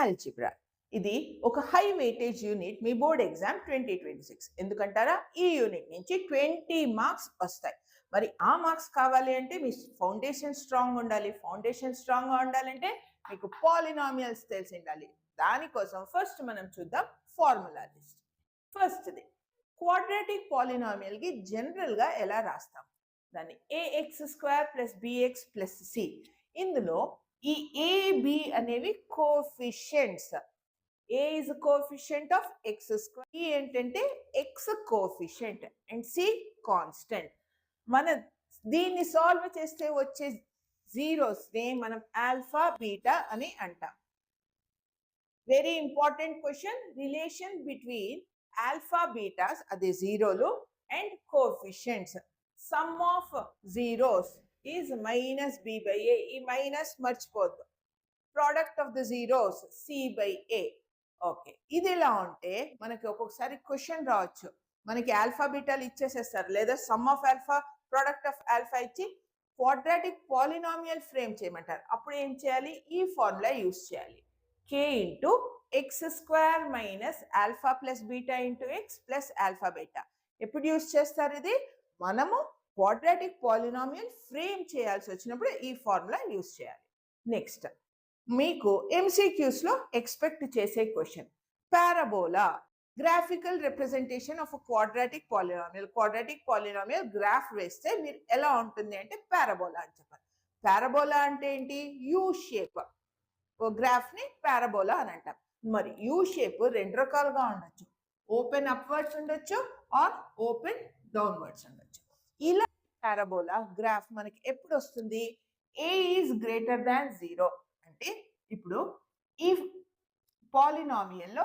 Algebra. ఇది ఒక high weightage unit మీ board exam 2026. ఎందుకంటారా, ఈ యూనిట్ నుంచి 20 మార్క్స్ వస్తాయి. మరి ఆ మార్క్స్ కావాలి అంటే మీ ఫౌండేషన్ స్ట్రాంగ్ ఉండాలి. ఫౌండేషన్ స్ట్రాంగ్గా ఉండాలంటే మీకు పాలినామియల్స్ తెలిసి ఉండాలి. దానికోసం ఫస్ట్ మనం చూద్దాం ఫార్ములా లిస్ట్. ఫస్ట్ది క్వాడ్రాటిక్ పాలినామియల్కి జనరల్గా ఎలా రాస్తాం? దాన్ని ax² + bx + c. ఇందులో ఈ a b అనేవి coefficients. a is a coefficient of x², e ఏంటంటే x coefficient and c constant. మన దీన్ని సాల్వ్ చేస్తే వచ్చే జీరోస్ ని మనం ఆల్ఫా బీటా అని అంటాం. Very important question, relation between alpha betas అదే జీరోలు and coefficients. Sum of zeros is -b/a. ఈ మైనస్ మర్చిపోద్దు. Product of the zeros c/a. Okay, ఇది ఎలా ఉంటే మనకి ఒక్కొక్కసారి క్వశ్చన్ రావచ్చు. మనకి ఆల్ఫా బీటాలు ఇచ్చేసేస్తారు, లేదా some of alpha product of alpha ఇచ్చి క్వాడ్రాటిక్ పాలినామియల్ ఫ్రేమ్ చేయమంటారు. అప్పుడు ఏం చేయాలి? ఈ ఫార్ములా యూజ్ చేయాలి. k × x² - alpha + beta × x + alpha beta. ఎప్పుడు యూజ్ చేస్తారు ఇది? మనము క్వాడ్రాటిక్ పాలినామియల్ ఫ్రేమ్ చేయాల్సి వచ్చినప్పుడు ఈ ఫార్ములా యూజ్ చేయాలి. నెక్స్ట్ మీకు MCQsలో ఎక్స్పెక్ట్ చేసే question, parabola graphical representation of quadratic polynomial. Quadratic polynomial graph వేస్తే మీరు ఎలా ఉంటుంది అంటే పారాబోలా అని చెప్పాలి. పారాబోలా అంటే ఏంటి? యూ షేప్ గ్రాఫ్ ని పారాబోలా అని అంటాం. మరి యూ షేప్ రెండు రకాలుగా ఉండొచ్చు. ఓపెన్ అప్వర్డ్స్ ఉండొచ్చు ఆర్ ఓపెన్ డౌన్వర్డ్స్ ఉండొచ్చు. ఇలా పారాబోలా గ్రాఫ్ మనకి ఎప్పుడు వస్తుంది? a ఈజ్ గ్రేటర్ దాన్ 0 అంటే ఇప్పుడు ఈ పాలినామియల్లో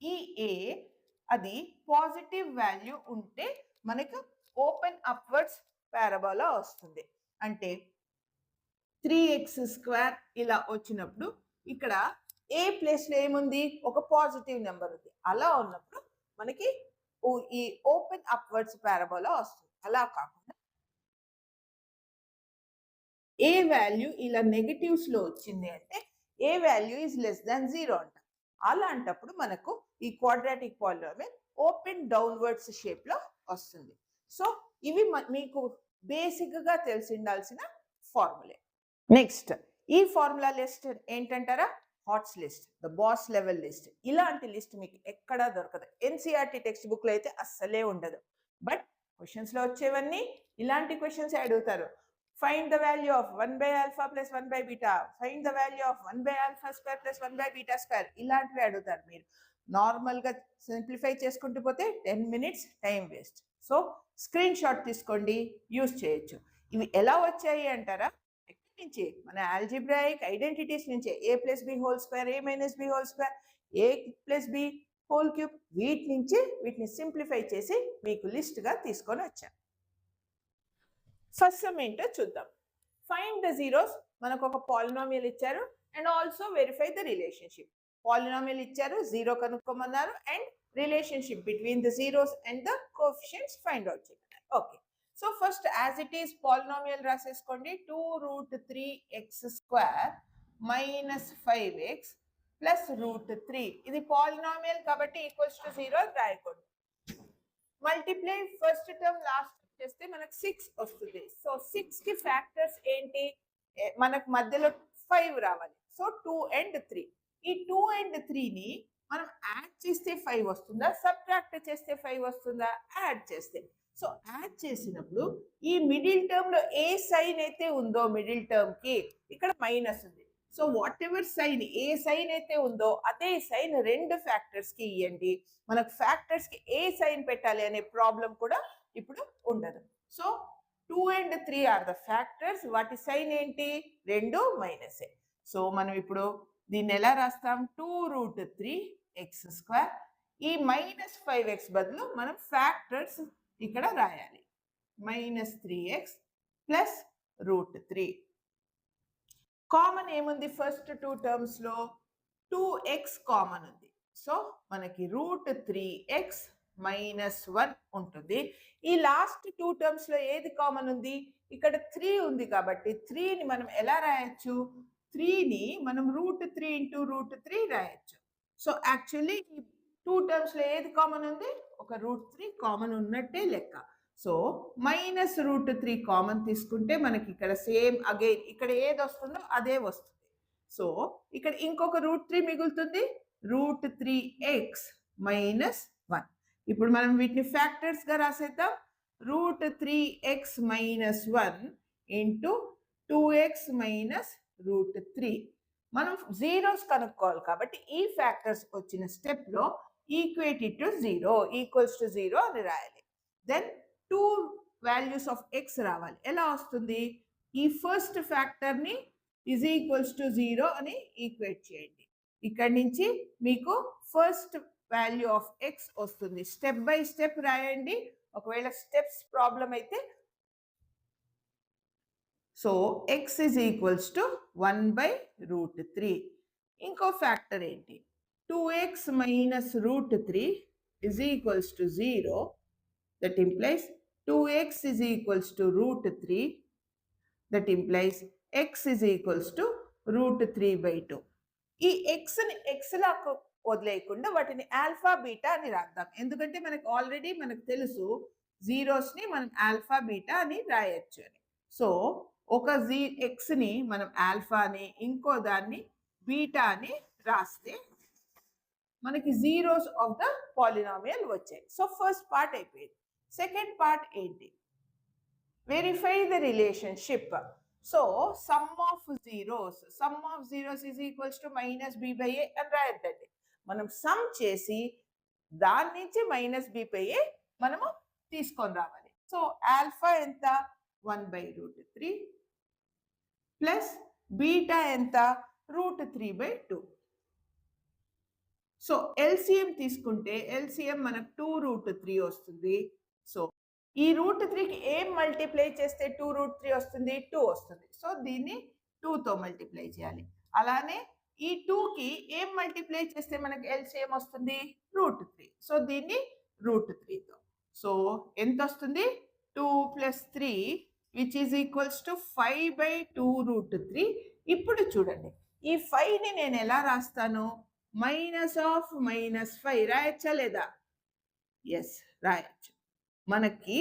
ఈ a అది పాజిటివ్ వాల్యూ ఉంటే మనకు ఓపెన్ అప్వర్డ్స్ పారాబోలా వస్తుంది. అంటే 3x² ఇలా వచ్చినప్పుడు ఇక్కడ ఏ ప్లేస్లో ఏముంది? ఒక పాజిటివ్ నెంబర్ ఉంది. అలా ఉన్నప్పుడు మనకి ఈ ఓపెన్ అప్వర్డ్స్ పారాబోలా వస్తుంది. అలా కాకుండా ఏ వాల్యూ ఇలా నెగటివ్స్ లో వచ్చింది అంటే ఏ వాల్యూ ఈజ్ <0 అంట. అలాంటప్పుడు మనకు ఈ quadratic polynomial open downwards shape లో వస్తుంది. సో ఇవి మీకు బేసిక్ గా తెలిసి ఉండాల్సిన ఫార్ములే. నెక్స్ట్ ఈ ఫార్ములా లిస్ట్ ఏంటంటారా? HOTS list, the boss level list. ఇలాంటి లిస్ట్ మీకు ఎక్కడా దొరకదు. ఎన్సీఆర్టీ టెక్స్ట్ బుక్ లో అయితే అస్సలే ఉండదు. బట్ క్వశ్చన్స్ లో వచ్చేవన్నీ ఇలాంటి క్వశ్చన్స్ అడుగుతారు. Find the value of 1/alpha + 1/beta. Find the value of 1/alpha² + 1/beta². ఇలాంటివి అడుగుతారు. మీరు నార్మల్గా సింప్లిఫై చేసుకుంటూ పోతే 10 minutes time waste. So screen shot తీసుకోండి, యూజ్ చేయొచ్చు. ఇవి ఎలా వచ్చాయి అంటారా? ఎక్కడి నుంచి? మన ఆల్జిబ్రాయిక్ ఐడెంటిటీస్ నుంచి. a + b² a - b², a + b³ వీటి నుంచి వీటిని సింప్లిఫై చేసి మీకు లిస్ట్గా తీసుకొని వచ్చాను. ఫస్ట్ సమ్ ఏంటో చూద్దాం. Find the zeros. మనకు ఒక పాలినామియల్ ఇచ్చారు and also verify the relationship. Polynomial ఇచ్చారు, జీరో కనుక్కోమన్నారు and relationship between the zeros and the coefficients find out చేయమన్నారు. Okay, so first as it is polynomial రాసేసుకోండి. 2√3x² - 5x + √3. ఇది పాలినామియల్ కాబట్టి = 0 రాయకూడదు. మల్టిప్లై ఫస్ట్ టర్మ్ లాస్ట్ చేస్తే మనకు 6 వస్తుంది. సో 6 కి ఫ్యాక్టర్స్ ఏంటి? మనకు మధ్యలో 5 రావాలి. So 2 and 3. ఈ 2 and 3 ని మనం యాడ్ చేస్తే 5 వస్తుందా? సబ్ట్రాక్ట్ చేస్తే 5 వస్తుందా? యాడ్ చేస్తే. సో యాడ్ చేసినప్పుడు ఈ మిడిల్ టర్మ్ లో ఏ సైన్ అయితే ఉందో మిడిల్ టర్మ్ కి ఇక్కడ మైనస్ ఉంది. సో వాట్ ఎవర్ సైన్, ఏ సైన్ అయితే ఉందో అదే సైన్ రెండు ఫ్యాక్టర్స్ కి ఇవ్వండి. మనకు ఫ్యాక్టర్స్ కి ఏ సైన్ పెట్టాలి అనే ప్రాబ్లం కూడా ఇప్పుడు ఉండదు. So 2 and 3 are the factors. వాటి సైన్ ఏంటి? రెండు మైనసే. సో మనం ఇప్పుడు దీన్ని ఎలా రాస్తాం? 2√3x². ఈ -5x బదులు మనం ఫ్యాక్టర్స్ ఇక్కడ రాయాలి. -3x + √3. కామన్ ఏముంది? ఫస్ట్ 2 టర్మ్స్ లో 2x కామన్ ఉంది. సో మనకి √3x -1 ఉంటుంది. ఈ లాస్ట్ 2 టర్మ్స్ లో ఏది కామన్ ఉంది? ఇక్కడ 3 ఉంది కాబట్టి 3ని మనం ఎలా రాయొచ్చు? 3ని మనం √3 ఇంటూ √3 రాయొచ్చు. సో యాక్చువల్లీ ఈ 2 టర్మ్స్లో ఏది కామన్ ఉంది? ఒక √3 కామన్ ఉన్నట్టే లెక్క. సో -√3 కామన్ తీసుకుంటే మనకి ఇక్కడ సేమ్ అగైన్ ఇక్కడ ఏది వస్తుందో అదే వస్తుంది. సో ఇక్కడ ఇంకొక √3 మిగులుతుంది, √3x - 1. ఇప్పుడు మనం వీటిని ఫ్యాక్టర్స్గా రాసేద్దాం. √3x - 1 into 2x - √3. మనం జీరోస్ కనుక్కోవాలి కాబట్టి ఈ ఫ్యాక్టర్స్ వచ్చిన స్టెప్లో equate it to 0 equals to 0 అని రాయాలి. దెన్ 2 వాల్యూస్ ఆఫ్ x రావాలి. ఎలా వస్తుంది? ఈ ఫస్ట్ ఫ్యాక్టర్ని ఈజ్ ఈక్వల్స్ టు 0 అని ఈక్వేట్ చేయండి. ఇక్కడి నుంచి మీకు ఫస్ట్ వాల్యూ ఆఫ్ x వస్తుంది. స్టెప్ బై స్టెప్ రాయండి. ఒకవేళ స్టెప్స్ ప్రాబ్లం అయితే so x is equals to 1/√3. ఇంకో ఫ్యాక్టర్ ఏంటి? 2x - √3 is equals to 0. That implies 2x is equals to √3. That implies x is equals to √3/2. ఈ xని xలా వదిలేయకుండా వాటిని alpha beta అని రాద్దాం. ఎందుకంటే మనకు తెలుసు జీరోస్ని మనం ఆల్ఫా బీటా అని రాయొచ్చు అని. సో ఒక xని మనం ఆల్ఫా అని ఇంకో దాన్ని బీటా అని రాస్తే మనకి జీరోస్ ఆఫ్ ద పాలినామియల్ వచ్చాయి. సో ఫస్ట్ పార్ట్ అయిపోయింది. సెకండ్ పార్ట్ ఏంటి? Verify the relationship. So some of zeros is equals to -b/a అని రాయొద్దండి. మనం సమ్ చేసి దాని నుంచి -b/a మనము తీసుకొని రావాలి. సో ఆల్ఫా ఎంత? 1/√3 ప్లస్ బీటా ఎంత? √3/2. సో ఎల్సిఎం తీసుకుంటే ఎల్సిఎం మనకు 2√3 వస్తుంది. సో ఈ √3కి ఏం మల్టిప్లై చేస్తే 2√3 వస్తుంది? 2 వస్తుంది. సో దీన్ని 2తో మల్టిప్లై చేయాలి. అలానే ఈ 2కి ఏం మల్టిప్లై చేస్తే మనకి ఎల్సిఎం వస్తుంది? √3. సో దీన్ని √3తో. సో ఎంత వస్తుంది? 2 + 3 విచ్ ఈజ్ ఈక్వల్స్ టు 5/2√3. ఇప్పుడు చూడండి, ఈ 5ని నేను ఎలా రాస్తాను? -5 రాయచ్చా లేదా? ఎస్, రాయచ్చు. మనకి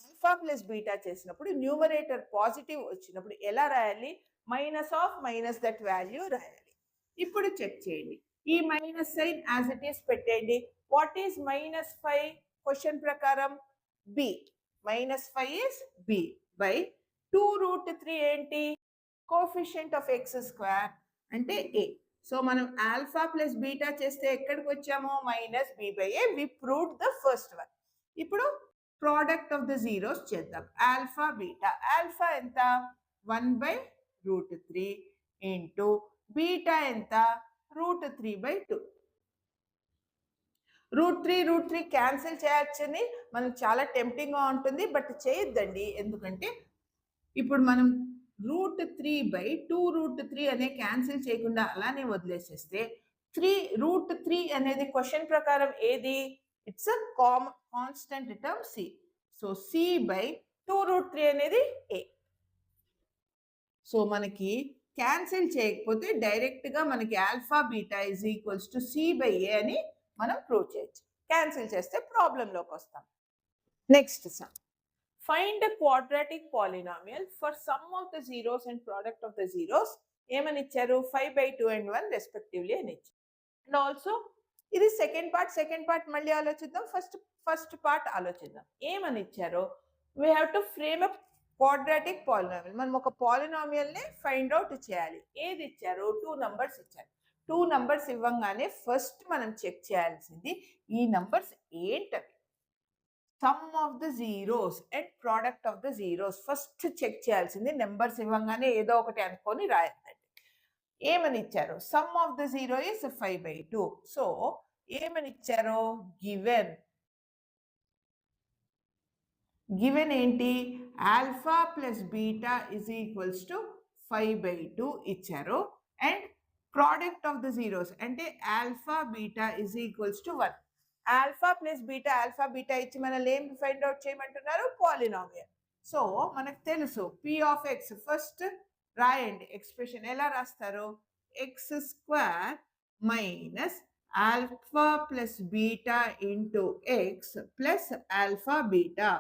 ఆల్ఫా ప్లస్ బీటా చేసినప్పుడు న్యూమరేటర్ పాజిటివ్ వచ్చినప్పుడు ఎలా రాయాలి? -of దట్ వాల్యూ రాయాలి. ఇప్పుడు చెక్ చేయండి. ఈ minus sign as it is పెట్టండి. వాట్ ఈస్ -5 క్వశ్చన్ ప్రకారం? b. -5 is b by 2√3 ఏంటి? కోఎఫిషియంట్ ఆఫ్ x² అంటే a. సో మనం ఆల్ఫా ప్లస్ బీటా చేస్తే ఎక్కడికి వచ్చాము? -b/a. We proved the first one. ఇప్పుడు ప్రోడక్ట్ ఆఫ్ ద జీరోస్ చేద్దాం. Alpha beta. ఆల్ఫా ఎంత? 1/√3 ఇంటూ బీటా ఎంత? √3/2. √3 క్యాన్సిల్ చేయొచ్చని మనకు చాలా టెంప్టింగ్గా ఉంటుంది, బట్ చేయొద్దండి. ఎందుకంటే ఇప్పుడు మనం √3/2√3 అనే క్యాన్సిల్ చేయకుండా అలానే వదిలేసేస్తే √3 అనేది క్వశ్చన్ ప్రకారం ఏది? It's a constant term c. So c/2√3 అనేది a. సో మనకి క్యాన్సిల్ చేయకపోతే డైరెక్ట్గా మనకి alpha beta is equals to c/a అని మనం ప్రూవ్ చేయొచ్చు. క్యాన్సిల్ చేస్తే ప్రాబ్లంలోకి వస్తాం. Next some. Find the quadratic polynomial for some of the zeros and product of the zeros. ఏమని ఇచ్చారు? 5/2 and 1 రెస్పెక్టివ్లీ అని ఇచ్చారు. అండ్ ఆల్సో ఇది సెకండ్ పార్ట్ మళ్ళీ ఆలోచిద్దాం. ఫస్ట్ పార్ట్ ఆలోచిద్దాం. ఏమని ఇచ్చారో we have to frame up quadratic polynomial. మనం ఒక పాలినామియల్ని ఫైండ్ అవుట్ చేయాలి. ఏది ఇచ్చారు? 2 నంబర్స్ ఇచ్చారు. 2 నంబర్స్ ఇవ్వగానే ఫస్ట్ మనం చెక్ చేయాల్సింది ఈ నంబర్స్ ఏంటవి? Sum of the zeros and product of the zeros first check చేయాల్సింది. నెంబర్స్ ఇవ్వగానే ఏదో ఒకటి అనుకొని రాయద్దండి. ఏమని ఇచ్చారు? Sum of the zero is 5/2. So ఏమని ఇచ్చారు? గివెన్ ఏంటి? Alpha plus beta is equals to 5/2 ఇచ్చారు. And product of the zeros అంటే alpha beta is equals to 1. Alpha plus alpha beta ఇచ్చి మనల్ని ఏం ఫైండ్ అవుట్ చేయమంటున్నారు? పాలినామియల్. సో మనకు తెలుసు p of x. ఫస్ట్ రాయండి ఎక్స్ప్రెషన్ ఎలా రాస్తారు X square minus alpha plus beta into X plus alpha beta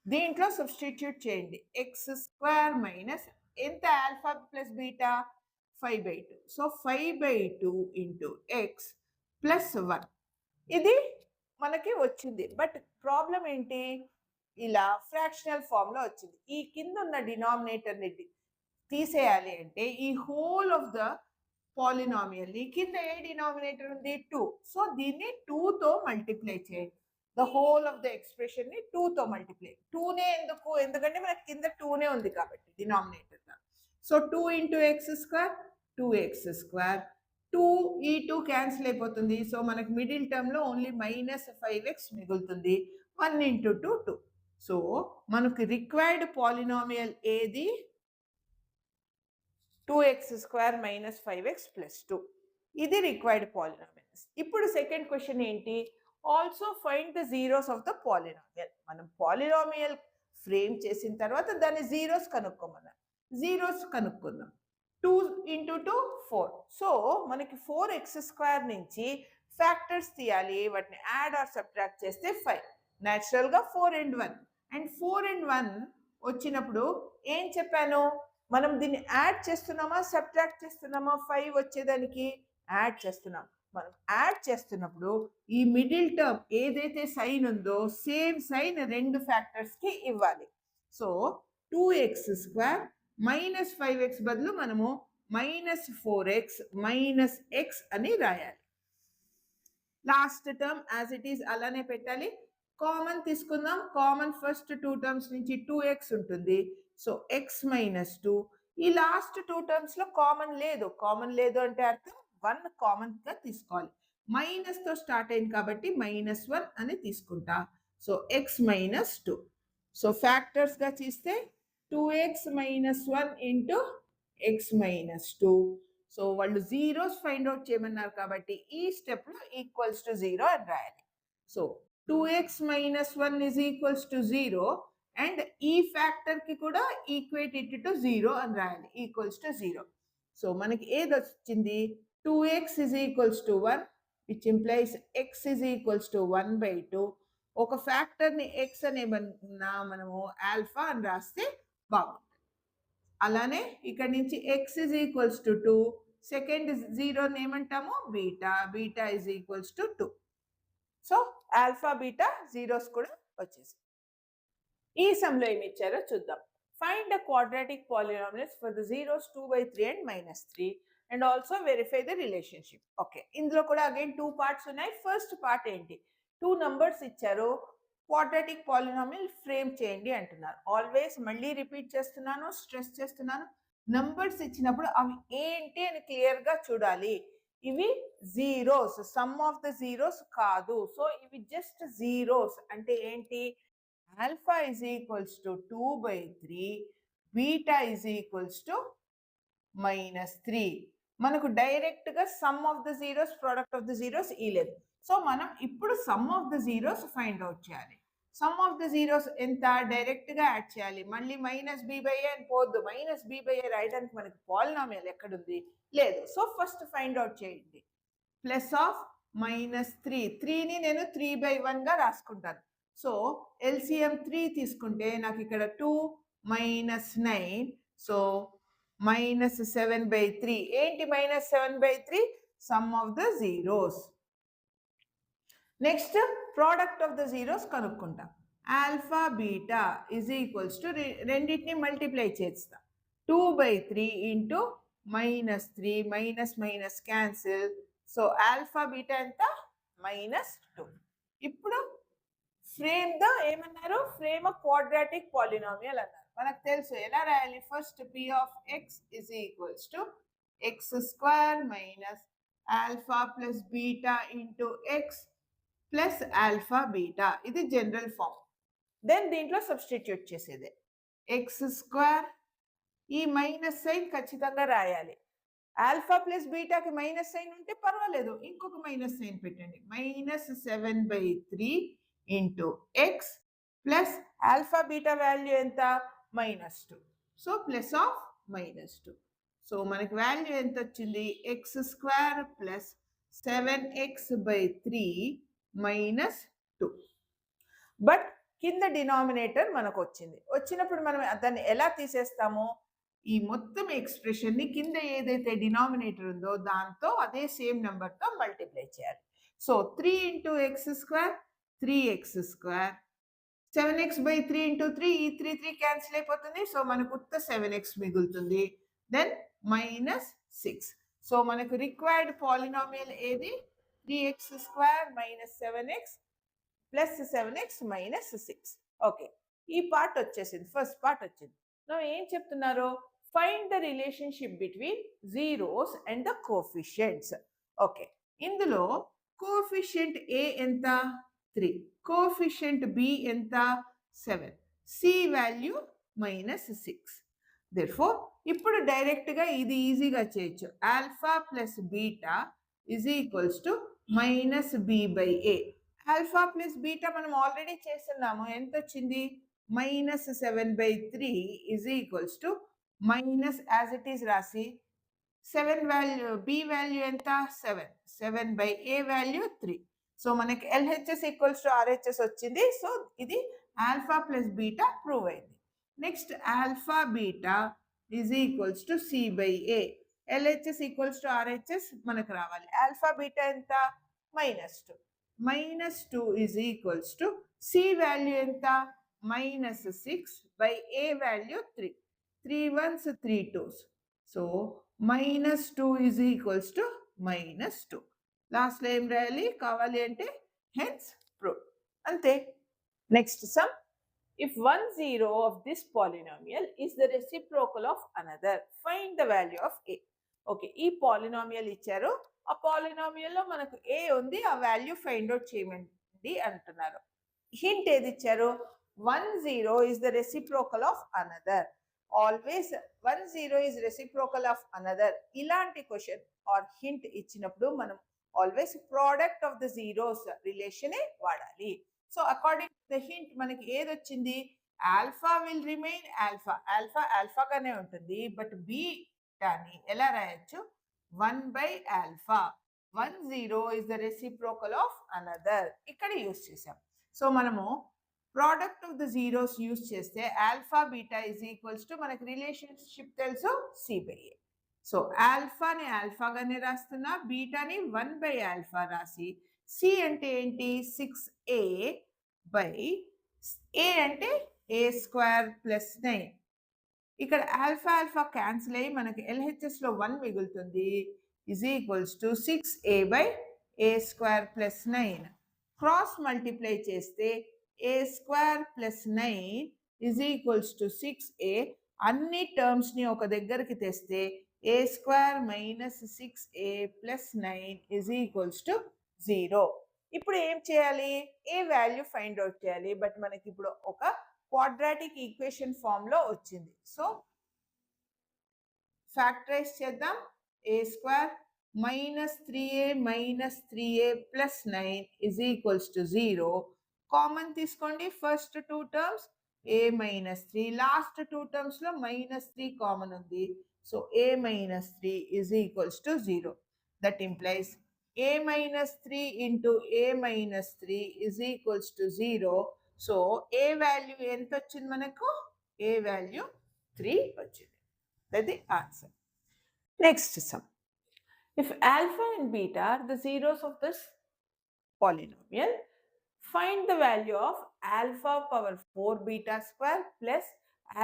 దీంట్లో సబ్స్టిట్యూట్ చేయండి ఎక్స్ స్క్వేర్ మైనస్ ఎంత alpha plus beta 5/2 so 5/2 into X plus 1 ఇది మనకి వచ్చింది బట్ ప్రాబ్లం ఏంటి ఇలా ఫ్రాక్షనల్ ఫామ్ లో వచ్చింది ఈ కింద ఉన్న డినామినేటర్ ని తీసేయాలి అంటే ఈ హోల్ ఆఫ్ ద పాలినామియల్ ని కింద ఏ డినామినేటర్ ఉంది 2 సో దీన్ని 2 తో మల్టిప్లై చేయండి the whole of the expression ని 2 తో మల్టిప్లై 2 నే ఎందుకంటే మనకి కింద 2 నే ఉంది కాబట్టి denominator so 2 into X square 2x square 2 ఈ 2 క్యాన్సిల్ అయిపోతుంది సో మనకి మిడిల్ టర్మ్ లో ఓన్లీ -5x మిగులుతుంది 1 ఇంటూ 2 2 సో మనకి రిక్వైర్డ్ పాలినామియల్ ఏది 2x square minus 5x plus 2 ఇది రిక్వైర్డ్ పాలినామియల్స్ ఇప్పుడు సెకండ్ క్వశ్చన్ ఏంటి also find the zeros of the polynomial మనం పాలినామియల్ ఫ్రేమ్ చేసిన తర్వాత దాని జీరోస్ కనుక్కోమన్నారు జీరోస్ కనుక్కుందాం 2 ఇంటూ 2 4 సో మనకి 4x స్క్వేర్ నుంచి ఫ్యాక్టర్స్ తీయాలి వాటిని యాడ్ ఆర్ సబ్ట్రాక్ట్ చేస్తే 5 న్యాచురల్గా 4 and 1 అండ్ 4 and 1 వచ్చినప్పుడు ఏం చెప్పాను మనం దీన్ని యాడ్ చేస్తున్నామా సబ్ట్రాక్ట్ చేస్తున్నామా 5 వచ్చేదానికి యాడ్ చేస్తున్నాం మనం యాడ్ చేస్తున్నప్పుడు ఈ మిడిల్ టర్మ్ ఏదైతే సైన్ ఉందో సేమ్ సైన్ రెండు ఫ్యాక్టర్స్కి ఇవ్వాలి so 2x square minus 5x బదులు మనము -4x మైనస్ x అని రాయాలి last term as it is అలానే పెట్టాలి కామన్ తీసుకుందాం కామన్ ఫస్ట్ 2 టర్మ్స్ నుంచి 2x ఉంటుంది సో x మైనస్ 2 ఈ లాస్ట్ 2 టర్మ్స్ లో కామన్ లేదు అంటే అర్థం 1 కామన్ గా తీసుకోవాలి మైనస్ తో స్టార్ట్ అయింది కాబట్టి -1 అని తీసుకుంటా so x minus 2 so factors గా తీస్తే 2x minus 1 into x minus 2 so వాళ్ళు జీరోస్ ఫైండ్ అవుట్ చేయమన్నారు కాబట్టి ఈ స్టెప్ లో ఈక్వల్స్ టు 0 అని రాయాలి so 2x minus 1 is equals to 0 and ఈ ఫ్యాక్టర్ కి కూడా ఈక్వేట్ ఇట్ టు 0 అని రాయాలి ఈక్వల్స్ టు 0 సో మనకి ఏది వచ్చింది 2x is equals to 1 which implies x is equals to 1/2 ఒక ఫ్యాక్టర్ ని x అనే మనము ఆల్ఫా అని రాస్తే బాగుంటుంది అలానే ఇక్కడ నుంచి x is equals to 2 second zero ఏమంటాము beta is equals to 2 so alpha beta zeros కూడా వచ్చేసి ఈ సమ్లో ఏమి ఇచ్చారో చూద్దాం find the quadratic polynomials for the zeros 2/3 and -3 and also verify the relationship okay ఇందులో కూడా అగైన్ 2 పార్ట్స్ ఉన్నాయి ఫస్ట్ పార్ట్ ఏంటి 2 నంబర్స్ ఇచ్చారు క్వాడ్రాటిక్ పాలినామియల్ ఫ్రేమ్ చేయండి అంటున్నారు ఆల్వేస్ మళ్ళీ రిపీట్ చేస్తున్నాను స్ట్రెస్ చేస్తున్నాను నంబర్స్ ఇచ్చినప్పుడు అవి ఏంటి అని క్లియర్ గా చూడాలి ఇవి zeros sum of the zeros కాదు సో ఇవి జస్ట్ జీరోస్ అంటే ఏంటి alpha is equals to 2/3 beta is equals to -3 మనకు డైరెక్ట్ గా sum of the zeros product of the zeros ఇలేదు సో మనం ఇప్పుడు sum of the zeros find out చేయాలి సమ్ ఆఫ్ ద జీరోస్ ఎంత డైరెక్ట్ గా యాడ్ చేయాలి మళ్ళీ -b/a అని పోద్దు -b/a రాయడానికి మనకి పాలినామియల్ ఎక్కడుంది లేదు సో ఫస్ట్ ఫైండ్ అవుట్ చేయండి ప్లస్ ఆఫ్ -3 ని నేను 3/1 గా రాసుకుంటాను సో ఎల్సిఎం 3 తీసుకుంటే నాకు ఇక్కడ 2 -9 సో -7/3 ఏంటి -7/3 sum of the zeros next product of the zeros కనుక్కుంటా alpha beta is equals to రెండింటిని మల్టిప్లై చేస్తా 2/3 into -3 minus cancel so alpha beta ఎంత -2 ఇప్పుడు ఫ్రేమ్ ద ఏమన్నారు ఫ్రేమ్ అ క్వాడ్రాటిక్ పాలినామియల్ అన్నారు మనకు తెలుసు ఎలా రాయాలి first p of x is equals to x square minus alpha plus beta into x plus alpha beta ఇది జనరల్ ఫామ్ దెన్ దీంట్లో సబ్స్టిట్యూట్ చేసేదే ఎక్స్ స్క్వేర్ ఈ మైనస్ సైన్ ఖచ్చితంగా రాయాలి ఆల్ఫా ప్లస్ బీటాకి మైనస్ సైన్ ఉంటే పర్వాలేదు ఇంకొక మైనస్ సైన్ పెట్టండి -7/3 into X plus alpha beta value ఎంత -2 సో ప్లస్ ఆఫ్ -2. సో మనకి వాల్యూ ఎంత వచ్చింది? x² plus 7x/3 -2. బట్ కింద డినామినేటర్ మనకు వచ్చింది. వచ్చినప్పుడు మనం దాన్ని ఎలా తీసేస్తాము? ఈ మొత్తం ఎక్స్ప్రెషన్ని కింద ఏదైతే డినామినేటర్ ఉందో దాంతో అదే సేమ్ నెంబర్తో మల్టిప్లై చేయాలి. సో 3 × x², 3x², 7x/3 × 3, ఈ 3 క్యాన్సిల్ అయిపోతుంది. సో మనకు ఉత్త 7x మిగులుతుంది. దెన్ -6. సో మనకు రిక్వైర్డ్ పాలినామియల్ ఏది? 3x² - 7x plus 7x - 6. Okay, ఈ పార్ట్ వచ్చేసింది, ఫస్ట్ పార్ట్ వచ్చింది. నా ఏం చెప్తున్నారు? Find the relationship between zeros and the coefficients. Okay, ఇందులో కోఫిషియంట్ ఏ ఎంత? 3. కోఫిషియంట్ బి ఎంత? 7. C value -6. దెర్ఫోర్ ఇప్పుడు డైరెక్ట్గా ఇది ఈజీగా చేయొచ్చు. Alpha plus beta is equals to -b/a. Alpha plus beta మనం ఆల్రెడీ చేస్తున్నాము. ఎంత వచ్చింది? -7/3 is equals to as it is రాసి 7 వాల్యూ, బి వాల్యూ ఎంత? 7. 7/a value 3. సో మనకి LHS ఈక్వల్స్ టు RHS వచ్చింది. సో ఇది ఆల్ఫా ప్లస్ బీటా ప్రూవ్ అయింది. Next alpha beta is equals to c/a. LHS equals to RHS మనకు రావాలి. Alpha beta ఎంత? -2. -2 is equals to C value ఎంత? -6/a value 3. 3 1s 3 2s. So -2 is equals to -2. లాస్ట్లో ఏం రాయాలి కావాలి అంటే? Hence prove. అంతే. Next sum. If one zero of this polynomial is the reciprocal of another, find the value of a. Okay, ఈ polynomial ఇచ్చారు. ఆ పాలినామియల్లో మనకు ఏ ఉంది, ఆ వాల్యూ ఫైండ్ అవుట్ చేయమండి అంటున్నారు. హింట్ ఏది ఇచ్చారు? 1 0 is the reciprocal of another. Always 1 0 is reciprocal of another. ఇలాంటి క్వశ్చన్ ఆర్ హింట్ ఇచ్చినప్పుడు మనం always product of the zeros రిలేషనే వాడాలి. So according to the hint మనకి ఏది వచ్చింది? Alpha will remain alpha. Alpha ఆల్ఫాగానే ఉంటుంది. బట్ బీటాని ఎలా రాయొచ్చు? 1/α. 1 0 is the reciprocal of another. ఇక్కడ యూస్ చేసాం. సో మనము product of the zeros use చేస్తే alpha beta is equals to మనకి రిలేషన్షిప్ తెలుసు c/a. సో ఆల్ఫాని ఆల్ఫాగానే రాస్తున్నా, బీటాని 1/α రాసి, సి అంటే ఏంటి? 6a/a అంటే a² ప్లస్ 9. ఇక్కడ ఆల్ఫా ఆల్ఫా క్యాన్సిల్ అయ్యి మనకి LHSలో 1 మిగులుతుంది. Is equals to 6a/a² plus 9. Cross multiply చేస్తే a² plus 9 is equals to 6a. అన్ని టర్మ్స్ని ఒక దగ్గరికి తెస్తే a² - 6a plus 9 is equals to 0. ఇప్పుడు ఏం చేయాలి? ఏ వాల్యూ ఫైండ్ అవుట్ చేయాలి. బట్ మనకి ఇప్పుడు ఒక క్వాడ్రాటిక్ ఈక్వేషన్ ఫామ్లో వచ్చింది. సో ఫ్యాక్టరైజ్ చేద్దాం. a² -3a - 3a plus 9 is equals to 0. Common తీసుకోండి. ఫస్ట్ 2 టర్మ్స్ a - 3, లాస్ట్ 2 టర్మ్స్లో -3 కామన్ ఉంది. So a - 3 is equals to 0. That implies a - 3 into a - 3 is equals to 0. So A value ఎంత వచ్చింది మనకు? A value 3 వచ్చింది. That the answer. Next sum. If alpha and beta are the zeros of this polynomial, find the value of alpha power 4 beta square plus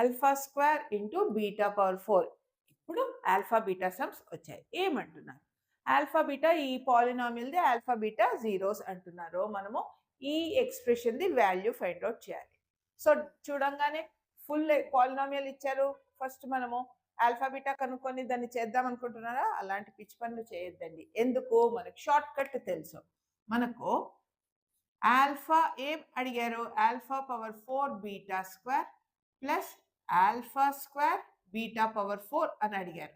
alpha square into beta power 4. ఇప్పుడు alpha beta sums వచ్చాయి. ఏమంటున్నారు? Alpha beta ఈ పాలినామియల్ది alpha beta zeros అంటున్నారు. మనము ఈ ఎక్స్ప్రెషన్ది value find out చేయాలి. So చూడంగానే full polynomial ఇచ్చారు. ఫస్ట్ మనము ఆల్ఫా బీటా కనుక్కొని దాన్ని చేద్దాం అనుకుంటున్నారా? అలాంటి పిచ్చి పనులు చేయొద్దండి. ఎందుకు? మనకు షార్ట్ కట్ తెలుసు. మనకు ఆల్ఫా ఏం అడిగారు? Alpha power 4 beta square plus alpha square beta power 4 అని అడిగారు.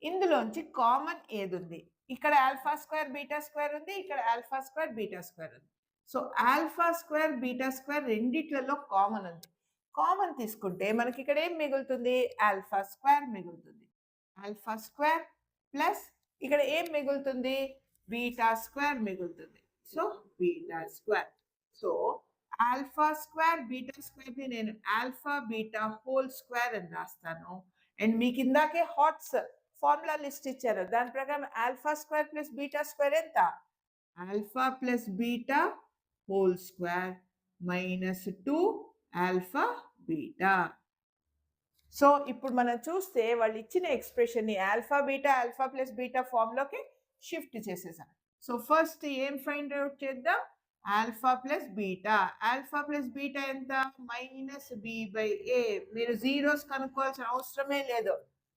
ఇందులోంచి కామన్ ఏది ఉంది? ఇక్కడ ఆల్ఫా స్క్వేర్ బీటా స్క్వేర్ ఉంది, ఇక్కడ ఆల్ఫా స్క్వేర్ బీటా స్క్వేర్ ఉంది. So alpha square beta square రెండిట్లలో కామన్ ఉంది. కామన్ తీసుకుంటే మనకి ఇక్కడ ఏం మిగులుతుంది? ఆల్ఫా స్క్వేర్ మిగులుతుంది. ఆల్ఫా స్క్వేర్ ప్లస్ ఇక్కడ ఏం మిగులుతుంది? బీటా స్క్వేర్ మిగులుతుంది. So beta square. So alpha square beta square ని నేను ఆల్ఫా బీటా హోల్ స్క్వేర్ అని రాస్తాను. అండ్ మీకు ఇందాకే హాట్స్ ఫార్ములా లిస్ట్ ఇచ్చారు. దాని ప్రకారం alpha square plus beta square ఎంత? Alpha plus beta whole square minus 2 alpha beta. So ఇప్పుడు మనం చూస్తే వాళ్ళు ఇచ్చిన ఎక్స్ప్రెషన్ని ఆల్ఫా ప్లస్ బీటా ఫామ్లోకి షిఫ్ట్ చేసేసాం. సో ఫస్ట్ ఏం ఫైండ్ అవుట్ చేద్దాం? Alpha plus beta. Alpha plus beta ఎంత? Minus B by A. మీరు జీరోస్ కనుక్కోవాల్సిన అవసరమే లేదు.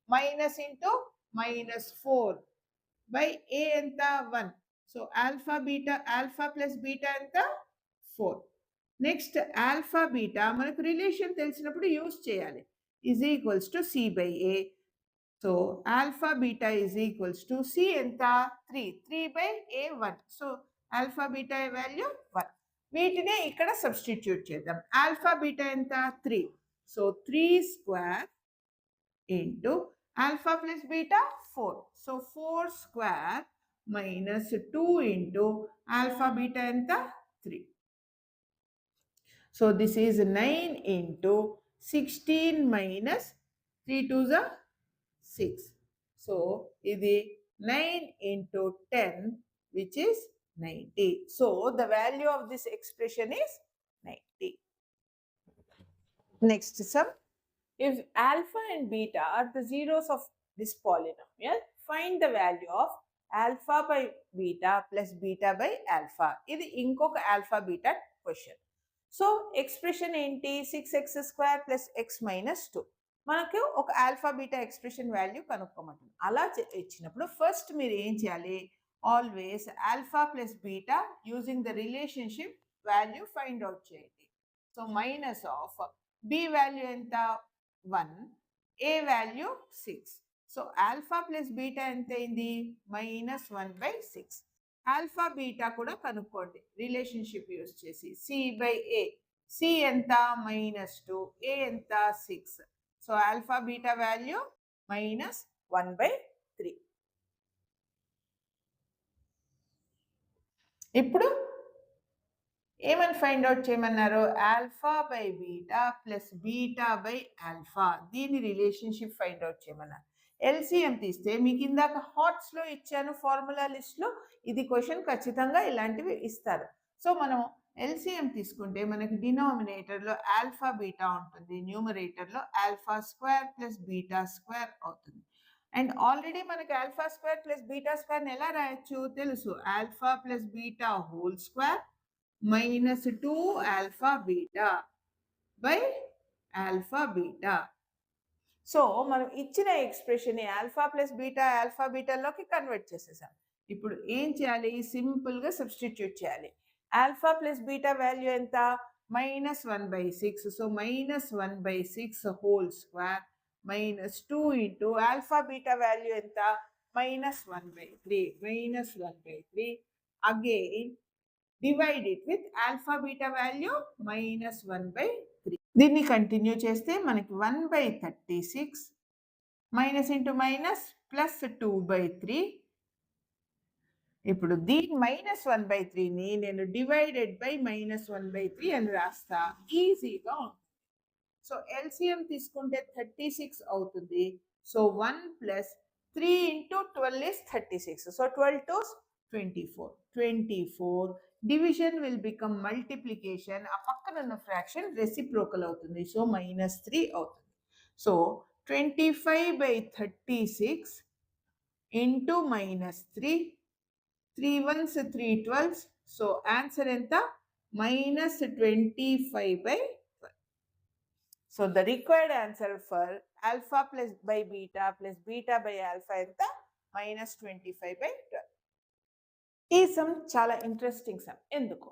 Minus into minus 4 by A ఎంత? 1. సో ఆల్ఫా ప్లస్ బీటా ఎంత? 4. నెక్స్ట్ ఆల్ఫా బీటా మనకు రిలేషన్ తెలిసినప్పుడు యూజ్ చేయాలి. Is equals to C by A. So alpha beta is equals to C ఎంత? 3. 3 by A 1. So alpha beta value 1. వీటినే ఇక్కడ substitute చేద్దాం. Alpha beta ఎంత? 3. So 3 square into alpha plus beta 4. So 4 square minus 2 into alpha beta ఎంత? 3. So this is 9 into 16 minus 3 2s are 6. So ఇది 9 into 10 which is 90. So the value of this expression is 90. Next sum. If alpha and beta are the zeros of this polynomial, find the value of alpha by beta plus beta by alpha. ఇది ఇంకొక alpha beta question. So expression ఏంటి? 6x square plus x minus 2. మనకు ఒక alpha beta expression value కనుక్కోమంటుంది. అలా ఇచ్చినప్పుడు first మీరు ఏం చేయాలి? Always alpha plus beta using the relationship value find out చేయండి. So minus of B value ఎంత? 1, A value 6. So alpha plus beta ఎంత అయింది? మైనస్ 1/6. ఆల్ఫా బీటా కూడా కనుక్కోండి రిలేషన్షిప్ యూజ్ చేసి. C by A. సి ఎంత? మైనస్ 2. ఏ ఎంత? 6. So alpha beta value minus 1/3. ఇప్పుడు ఏమని ఫైండ్ అవుట్ చేయమన్నారు? Alpha by beta plus beta by alpha. దీని రిలేషన్షిప్ ఫైండ్ అవుట్ చేయమన్నారు. ఎల్సిఎం తీస్తే మీకు ఇందాక హాట్స్లో ఇచ్చాను ఫార్ములా లిస్ట్లో. ఇది క్వశ్చన్ ఖచ్చితంగా ఇలాంటివి ఇస్తారు. సో మనం ఎల్సిఎం తీసుకుంటే మనకి డినామినేటర్లో ఆల్ఫా బీటా ఉంటుంది, న్యూమరేటర్లో alpha square plus beta square అవుతుంది. అండ్ ఆల్రెడీ మనకి ఆల్ఫా స్క్వేర్ ప్లస్ బీటా స్క్వేర్ని ఎలా రాయొచ్చు తెలుసు. Alpha plus beta whole square minus 2 alpha beta by alpha beta. So మనం ఇచ్చిన ఎక్స్ప్రెషన్ని ఆల్ఫా ప్లస్ బీటాలోకి కన్వర్ట్ చేసేసాం. ఇప్పుడు ఏం చేయాలి? సింపుల్గా సబ్స్టిట్యూట్ చేయాలి. ఆల్ఫా ప్లస్ బీటా వాల్యూ ఎంత? Minus 1/6. So minus 1/6 whole square minus 2 into alpha beta value ఎంత? Minus 1/3. Again divide it with alpha beta value minus 1/3. దీన్ని కంటిన్యూ చేస్తే మనకి 1/36 మైనస్ ఇంటూ మైనస్ ప్లస్ 2/3. ఇప్పుడు దీని మైనస్ 1/3ని నేను డివైడెడ్ బై మైనస్ 1/3 అని రాస్తా. ఈజీగా ఉంటుంది. సో ఎల్సిఎం తీసుకుంటే 36 అవుతుంది. So 1 plus 3 into 12 is 36. So 12 to 24. Division will become multiplication. ఆ పక్కన ఉన్న ఫ్రాక్షన్ రెసిప్రోకల్ అవుతుంది. సో -3 అవుతుంది. So 25/36 into -3. 3 1s 3 12s. So answer ఎంత? -25/12. So the required answer for alpha plus by beta plus beta by alpha ఎంత? -25/12. ఈ sum చాలా interesting sum. ఎందుకు?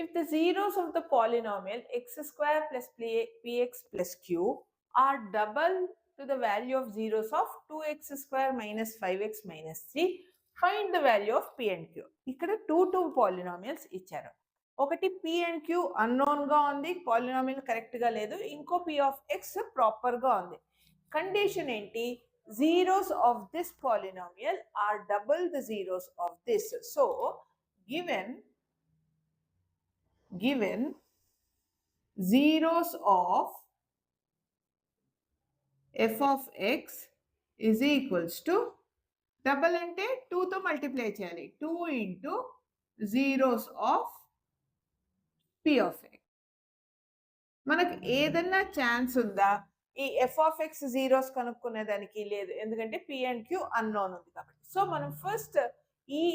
If the zeros of the polynomial x² plus px plus q are double to the value of zeros of 2x² minus 5x minus 3, find the value of p and q. ఇక్కడ 2 polynomials ఇచ్చారు. ఒకటి p and q unknown గా ఉంది, polynomial correct గా లేదు. ఇంకో p of x proper గా ఉంది. కండిషన్ ఏంటి? zeros of this polynomial are double the zeros of this. So given zeros of f of x is equals to double అంటే 2తో మల్టిప్లై చేయాలి, 2 into zeros of p of x. మనకు ఏదన్నా chance ఉందా ఈ ఎఫ్ ఆఫ్ ఎక్స్ జీరోస్ కనుక్కునేదానికి? లేదు, ఎందుకంటే p and q unknown ఉంది కాబట్టి. సో మనం ఫస్ట్ ఈ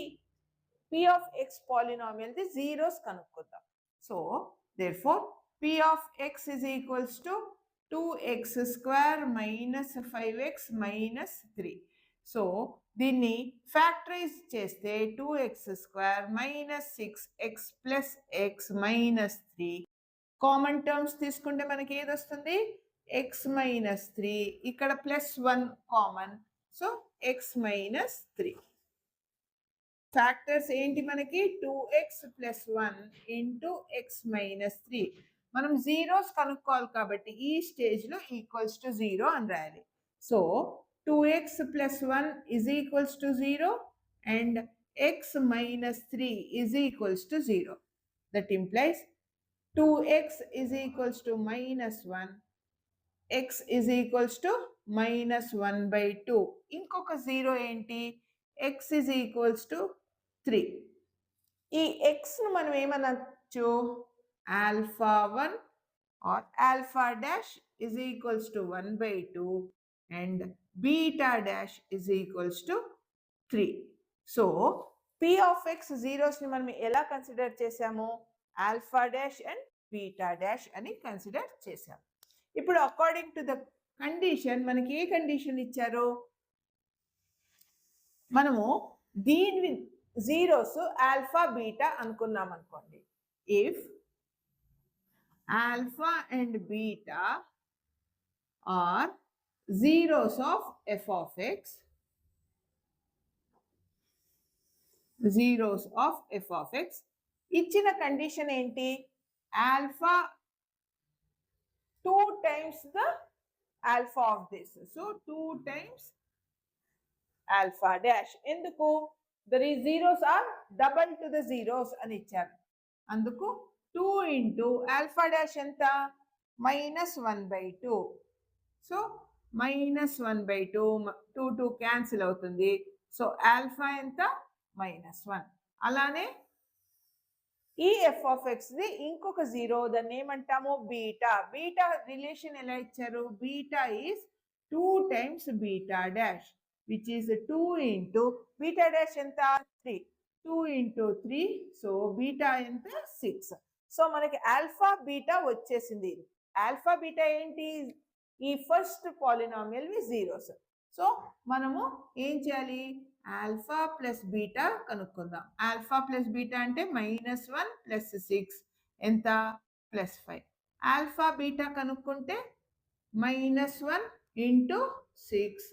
p of x polynomial the zeros కనుక్కుందాం. So therefore p of x is equals to 2x square minus 5x minus 3. సో దీన్ని ఫ్యాక్టరైజ్ చేస్తే 2x square minus 6x plus x minus 3. Common terms తీసుకుంటే మనకి ఏది వస్తుంది? x మైనస్ 3, ఇక్కడ plus 1 common, so x minus 3. Factors ఏంటి మనకి? 2x plus 1 into x minus 3. మనం జీరోస్ కనుక్కోవాలి కాబట్టి ఈ స్టేజ్లో ఈక్వల్స్ టు 0 అని రాయాలి. So 2x plus 1 is equals to 0 and x minus 3 is equals to 0. That implies 2x is equals to minus 1, x is equals to minus 1 by 2. ఇంకొక 0 ఏంటి? x is equals to 3. ఈ x ను మనం ఏమనొచ్చు? alpha 1 or alpha dash is equals to 1 by 2 and beta dash is equals to 3. So p of x zeros ని మనం ఎలా consider చేసాము? alpha dash and beta dash అని కన్సిడర్ చేసాము. ఇప్పుడు అకార్డింగ్ టు ద కండిషన్ మనకి ఏ కండిషన్ ఇచ్చారు? మనము దీని జీరోస్ ఆల్ఫా బీటా అనుకున్నాం అనుకోండి. If alpha and beta are zeros of f of x, zeros of f of x, ఇచ్చిన కండిషన్ ఏంటి? Alpha 2 times the alpha of this, so 2 times alpha dash. ఎందుకు? the zeros are double to the zeros అని ఇచ్చారు, అందుకు 2 into alpha dash ఎంత? minus 1 by 2. So minus 1 by 2, 2 2 cancel అవుతుంది. So alpha ఎంత? -1. అలానే ఈ ఎఫ్ ఆఫ్ ఎక్స్ది ఇంకొక జీరో, దాన్ని ఏమంటాము? బీటా. బీటా రిలేషన్ ఎలా ఇచ్చారు? Beta is 2 times beta dash which is 2 into beta dash ఎంత? 3. 2 into 3, సో బీటా ఎంత? 6. సో మనకి ఆల్ఫా బీటా వచ్చేసింది. ఆల్ఫా బీటా ఏంటి? ఈ ఫస్ట్ పాలినామియల్ వి జీరోస్. సో మనము ఏం చేయాలి? ఆల్ఫా ప్లస్ బీటా కనుక్కుందాం. ఆల్ఫా ప్లస్ బీటా అంటే -1 ప్లస్ 6 ఎంత? +5. ఆల్ఫా బీటా కనుక్కుంటే -1 ఇంటూ 6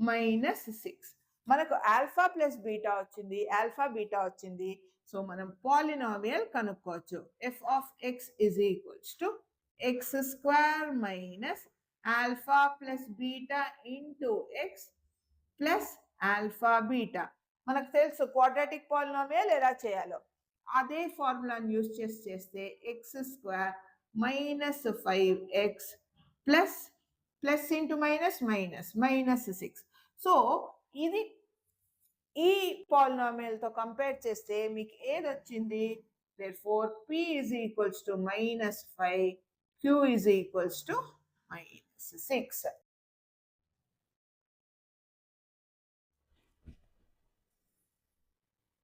-6. మనకు ఆల్ఫా ప్లస్ బీటా వచ్చింది, ఆల్ఫా బీటా వచ్చింది. సో మనం పాలినామియల్ కనుక్కోవచ్చు. F of X is equals to x square minus alpha plus beta into x plus alpha beta. మనకు తెలుసు క్వాడ్రాటిక్ పాలినామియల్ ఎలా చేయాలో. అదే ఫార్ములాని యూజ్ చేస్తే x square minus 5x plus plus into minus minus minus 6. So ఇది ఈ పాలినామియల్తో compare చేస్తే మీకు ఏది వచ్చింది? therefore p is equals to -5, q is equals to -6.